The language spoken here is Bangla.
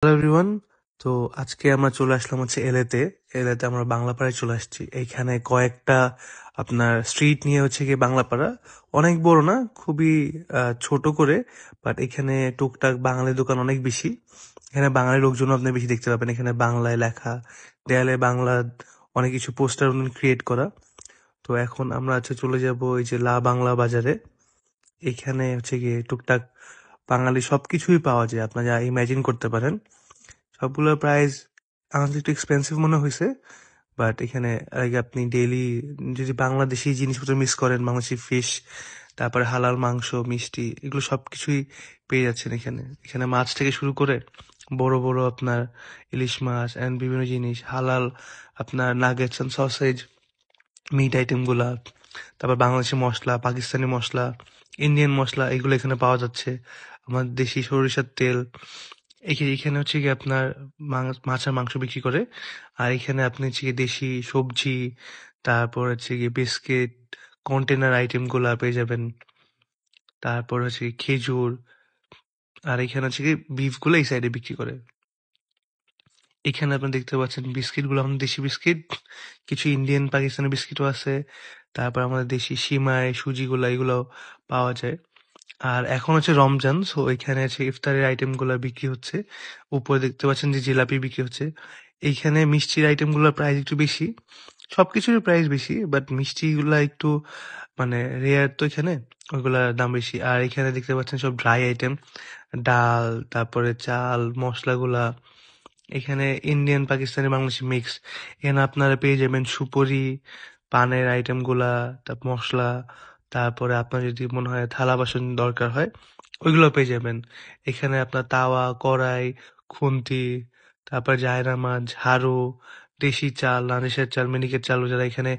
Hello everyone. তো আজকে আমরা চলে আসলাম হচ্ছে এলেতে। এলেতে আমরা বাংলাপাড়ায় চলে আসছি। এইখানে কয়েকটা আপনার স্ট্রিট নিয়ে হচ্ছে গিয়ে বাংলাপাড়া অনেক বড় না, খুবই ছোট করে। বাট এখানে টুকটাক বাঙালি দোকান অনেক বেশি। এখানে বাঙালি লোকজন আপনি বেশি দেখতে পাবেন। এখানে বাংলায় লেখা, দেয়ালে বাংলা অনেক কিছু পোস্টার ক্রিয়েট করা। তো এখন আমরা হচ্ছে চলে যাব এই যে লা বাংলা বাজারে। এখানে হচ্ছে গিয়ে টুকটাক বাঙালি সবকিছুই পাওয়া যায়, আপনারা যা ইমাজিন করতে পারেন। সবগুলোর প্রাইস আমার কাছে একটু এক্সপেন্সিভ মনে হয়েছে। বাট এখানে আগে আপনি ডেইলি যদি বাংলাদেশি জিনিসপত্র মিস করেন, বাংলাদেশি ফিশ, তারপরে হালাল মাংস, মিষ্টি, এগুলো সবকিছুই পেয়ে যাচ্ছেন এখানে। এখানে মাছ থেকে শুরু করে বড় বড় আপনার ইলিশ মাছ এন্ড বিভিন্ন জিনিস, হালাল আপনার nuggets and sausage, meat item গুলা, তারপর বাংলাদেশি মশলা, পাকিস্তানি মশলা, ইন্ডিয়ান মশলা, এগুলো এখানে পাওয়া যাচ্ছে। আমার দেশি সরিষার তেল। এখানে হচ্ছে কি আপনার মাছ আর মাংস বিক্রি করে। আর এখানে আপনি হচ্ছে গিয়ে দেশি সবজি, তারপর হচ্ছে গিয়ে বিস্কিট, কন্টেনার আইটেম গুলা পেয়ে যাবেন। তারপর হচ্ছে গিয়ে খেজুর। আর এখানে হচ্ছে কি বিফ গুলো এই সাইডে বিক্রি করে। এখানে আপনি দেখতে পাচ্ছেন বিস্কিট গুলো আমাদের দেশি বিস্কিট, কিছু ইন্ডিয়ান পাকিস্তানি বিস্কিটও আছে। তারপর আমাদের দেশি সিমাই, সুজি গুলা, এগুলো পাওয়া যায়। আর এখন হচ্ছে রমজান, সো এখানে আছে ইফতারের আইটেম গুলা বিক্রি হচ্ছে। উপরে দেখতে পাচ্ছেন যে জিলাপি বিক্রি হচ্ছে। এইখানে মিষ্টির আইটেম গুলোর প্রাইস একটু বেশি। সবকিছুর প্রাইস বেশি, বাট মিষ্টি গুলা একটু মানে রেয়ার, তো এখানে ওইগুলার দাম বেশি। আর এখানে দেখতে পাচ্ছেন সব ড্রাই আইটেম, ডাল, তারপরে চাল, মশলাগুলা। এখানে ইন্ডিয়ান, পাকিস্তানি, বাংলাদেশি মিক্স। এখানে আপনারা পেয়ে যাবেন সুপুরি, পানের আইটেম গুলা, তারপর মশলা। তারপরে আপনার যদি মনে হয় থালা বাসন দরকার হয়, ওইগুলো পেয়ে যাবেন। এখানে আপনার তাওয়া, কড়াই, খুন্তি, তারপর জায়নামাজ, ঝাড়ু, দেশি চাল, নালিশের চাল, মিনিকেট চাল যারা এখানে